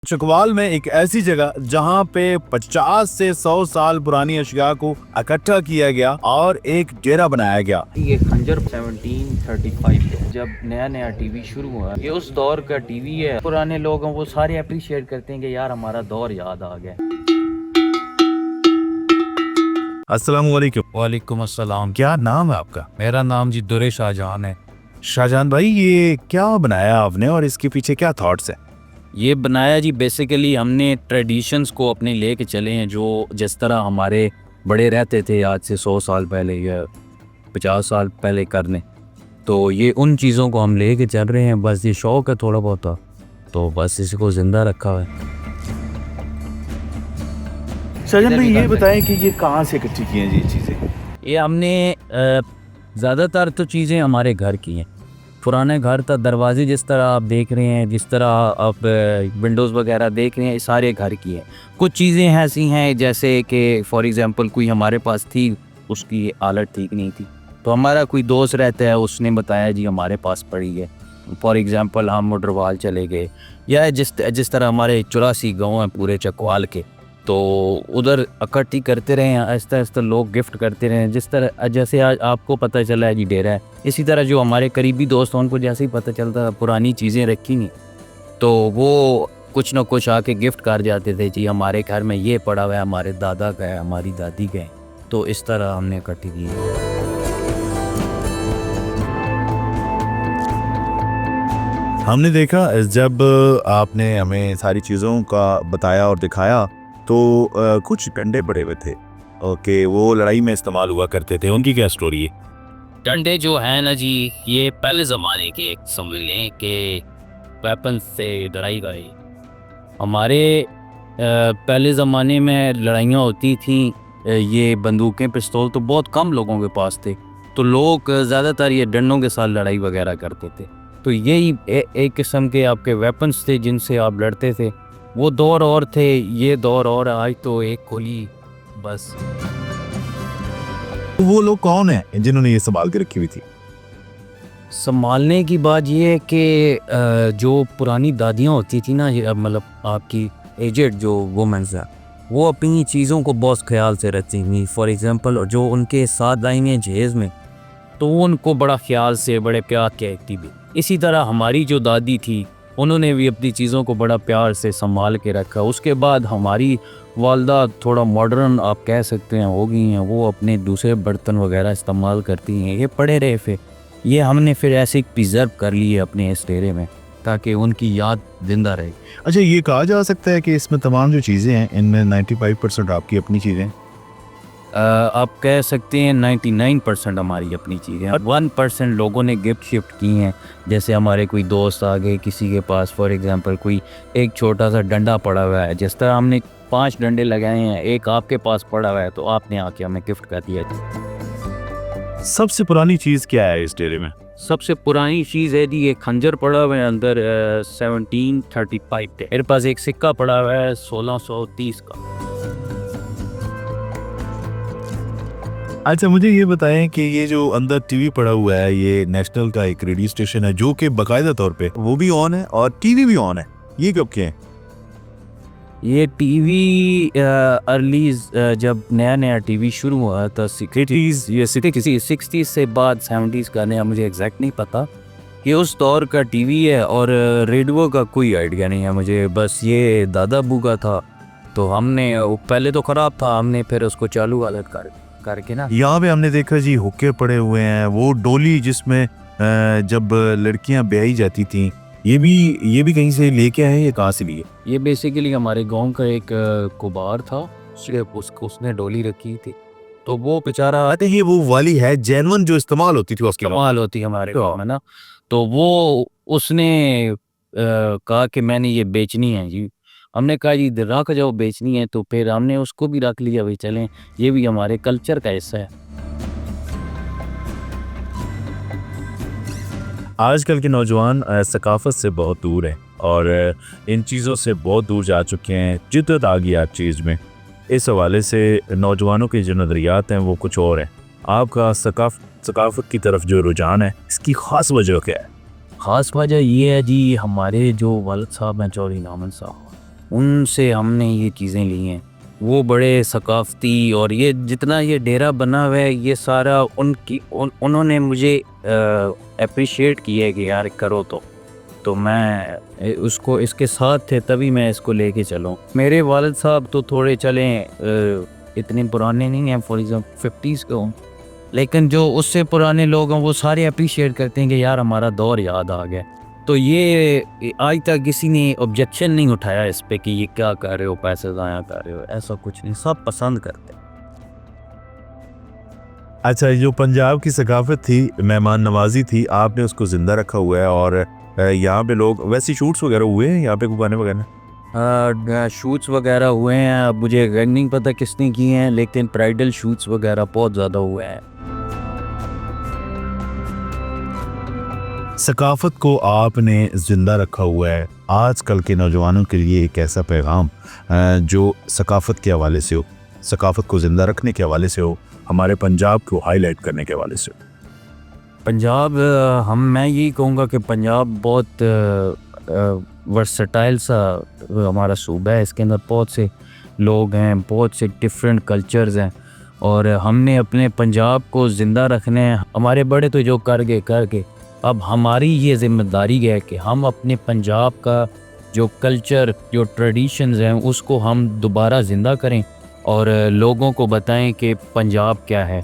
चकवाल में एक ऐसी जगह जहां पे 50 से 100 साल पुरानी अशिया को इकट्ठा किया गया और एक डेरा बनाया गया। ये खंजर 1735 है जब नया नया टीवी शुरू हुआ। ये उस दौर का टीवी है। पुराने लोग वो सारे अप्रिशिएट करते हैं कि यार हमारा दौर याद आ गया। अस्सलाम वालेकुम। वालेकुम अस्सलाम। क्या नाम है आपका? मेरा नाम जी दुरे शाहजहान है। शाहजहान भाई, ये क्या बनाया आपने और इसके पीछे क्या थॉट्स है? ये बनाया जी बेसिकली हमने ट्रेडिशंस को अपने लेके चले हैं, जो जिस तरह हमारे बड़े रहते थे आज से 100 साल पहले या 50 साल पहले करने। तो ये उन चीज़ों को हम लेके चल रहे हैं। बस ये शौक़ है थोड़ा बहुत, तो बस इसको ज़िंदा रखा हुआ है। शाहजहान भाई, ये बताएं कि ये कहाँ से इकट्ठी की हैं ये चीज़ें? ये हमने ज़्यादातर तो चीज़ें हमारे घर की हैं। पुराने घर था, दरवाजे जिस तरह आप देख रहे हैं, जिस तरह आप विंडोज़ वगैरह देख रहे हैं, ये सारे घर की हैं। कुछ चीज़ें ऐसी हैं जैसे कि फॉर एग्ज़ाम्पल कोई हमारे पास थी, उसकी हालत ठीक नहीं थी, तो हमारा कोई दोस्त रहता है, उसने बताया जी हमारे पास पड़ी है। फॉर एग्ज़ाम्पल हम मुडरवाल चले गए, या जिस तरह हमारे 84 गाँव हैं पूरे चकवाल के, तो उधर इकट्ठी करते रहे हैं, आहिस्ता आहिस्ता लोग गिफ्ट करते रहे हैं। जिस तरह जैसे आज आपको पता चला है जी डेरा है, इसी तरह जो हमारे करीबी दोस्त हैं उनको जैसे ही पता चलता पुरानी चीज़ें रखी नहीं, तो वो कुछ ना कुछ आके गिफ्ट कर जाते थे जी हमारे घर में ये पड़ा हुआ है, हमारे दादा का है, हमारी दादी का है। तो इस तरह हमने इकट्ठी की है। हमने देखा जब आपने हमें सारी चीज़ों का बताया और दिखाया, तो कुछ डंडे पड़े हुए थे कि वो लड़ाई में इस्तेमाल हुआ करते थे। उनकी क्या स्टोरी है? डंडे जो है ना जी, ये पहले ज़माने के समझ लें कि वेपन से लड़ाई गई। हमारे पहले ज़माने में लड़ाइयाँ होती थी, ये बंदूकें पिस्तौल तो बहुत कम लोगों के पास थे, तो लोग ज़्यादातर ये डंडों के साथ लड़ाई वगैरह करते थे। तो यही एक किस्म के आपके वेपन्स थे जिनसे आप लड़ते थे। वो दौर और थे, ये दौर और। आज तो एक गोली बस। तो वो लोग कौन हैं जिन्होंने ये संभाल के रखी हुई थी? संभालने की बात ये है कि जो पुरानी दादियाँ होती थी ना, मतलब आपकी एजेड जो वुमेन्स हैं, वो अपनी चीज़ों को बहुत ख्याल से रखती थी। फॉर एग्ज़ाम्पल जो उनके साथ आई हैं जहेज़ में, तो वो उनको बड़ा ख्याल से बड़े प्यार के रखती भी। इसी तरह हमारी जो दादी थी, उन्होंने भी अपनी चीज़ों को बड़ा प्यार से संभाल के रखा। उसके बाद हमारी वालदा थोड़ा मॉडर्न आप कह सकते हैं हो गई हैं, वो अपने दूसरे बर्तन वगैरह इस्तेमाल करती हैं। ये पड़े रहे फिर ये हमने फिर ऐसे प्रिजर्व कर लिए अपने इस डेरे में, ताकि उनकी याद जिंदा रहे। अच्छा, ये कहा जा सकता है कि इसमें तमाम जो चीज़ें हैं, इनमें 95% आपकी अपनी चीज़ें हैं? आप कह सकते हैं 99% हमारी अपनी चीज़ें हैं, और 1% लोगों ने गिफ्ट शिफ्ट की हैं। जैसे हमारे कोई दोस्त आ गए, किसी के पास फॉर एग्ज़ाम्पल कोई एक छोटा सा डंडा पड़ा हुआ है, जिस तरह हमने 5 डंडे लगाए हैं, एक आपके पास पड़ा हुआ है, तो आपने आके हमें गिफ्ट कर दिया। सबसे पुरानी चीज़ क्या है इस डेरे में? सबसे पुरानी चीज़ है जी, ये खंजर पड़ा हुआ है अंदर 1735 के। मेरे पास एक सिक्का पड़ा हुआ है 1630 का। अच्छा, मुझे ये बताएं कि ये जो अंदर टीवी पड़ा हुआ है, ये नेशनल का एक रेडियो स्टेशन है जो कि बाकायदा तौर पे वो भी ऑन है और टीवी भी ऑन है। ये कब के हैं? ये टीवी अर्ली जब नया नया टीवी शुरू हुआ था 60s, ये 60s से बाद 70s का, नया मुझे एग्जैक्ट नहीं पता। ये उस दौर का टीवी है, और रेडियो का कोई आइडिया नहीं है मुझे। बस ये दादा अबू का था, तो हमने पहले तो ख़राब था, हमने फिर उसको चालू हालत करके ना। यहाँ पे हमने देखा जी हुक्के पड़े हुए हैं, वो डोली जिसमें जब लड़कियां ब्याही जाती थी, ये भी कहीं से लेके आए, ये कहाँ से लिए? ये बेसिकली हमारे गांव का एक कुबार था, उसने डोली रखी थी, तो वो बेचारा आते ही वो वाली है जेनवन जो इस्तेमाल होती थी उसके इस्तेमाल होती है हमारे गांव में ना। तो वो उसने कहा कि मैंने ये बेचनी है जी। हमने कहा जी रख जाओ, बेचनी है, तो फिर हमने उसको भी रख लिया। भाई चलें, ये भी हमारे कल्चर का हिस्सा है। आजकल के नौजवान सकाफत से बहुत दूर हैं और इन चीज़ों से बहुत दूर जा चुके हैं। जिद्दत आ गई हर चीज़ में। इस हवाले से नौजवानों के जो नज़रियात हैं वो कुछ और हैं। आपका सकाफत की तरफ जो रुझान है, इसकी ख़ास वजह क्या है? ख़ास वजह ये है जी, हमारे जो वालिद साहब हैं चौधरी नामन साहब, उनसे हमने ये चीज़ें ली हैं। वो बड़े सकाफ़ती, और ये जितना ये डेरा बना हुआ है ये सारा उन्होंने मुझे अप्रिशिएट किया है कि यार करो। तो मैं उसको इसके साथ थे तभी मैं इसको लेके चलूँ। मेरे वालिद साहब तो थोड़े चलें इतने पुराने नहीं हैं, फॉर एग्ज़ाम्पल 50s के हों, लेकिन जो उससे पुराने लोग हैं वो सारे अप्रिशिएट करते हैं कि यार हमारा दौर याद आ गया। तो ये आज तक किसी ने ऑब्जेक्शन नहीं उठाया इस पे कि ये क्या कर रहे हो, पैसे ज़ाया कर रहे हो, ऐसा कुछ नहीं, सब पसंद करते हैं। अच्छा, जो पंजाब की सकाफत थी, मेहमान नवाजी थी, आपने उसको ज़िंदा रखा हुआ है। और यहाँ पे लोग वैसे शूट्स वगैरह हुए हैं यहाँ पे गाने वगैरह? शूट्स वगैरह हुए हैं, अब मुझे नहीं पता किसने किए हैं, लेकिन ब्राइडल शूट्स वगैरह बहुत ज़्यादा हुए हैं। सकाफत को आपने ज़िंदा रखा हुआ है। आजकल के नौजवानों के लिए एक ऐसा पैगाम जो सकाफत के हवाले से हो, सकाफत को ज़िंदा रखने के हवाले से हो, हमारे पंजाब को हाईलाइट करने के हवाले से हो। पंजाब, मैं यही कहूँगा कि पंजाब बहुत वर्सटाइल सा हमारा सूबा है। इसके अंदर बहुत से लोग हैं, बहुत से डिफरेंट कल्चर्स हैं, और हमने अपने पंजाब को ज़िंदा रखने हैं। हमारे बड़े तो जो कर गए, अब हमारी ये ज़िम्मेदारी है कि हम अपने पंजाब का जो कल्चर, जो ट्रेडिशंस हैं, उसको हम दोबारा ज़िंदा करें और लोगों को बताएं कि पंजाब क्या है।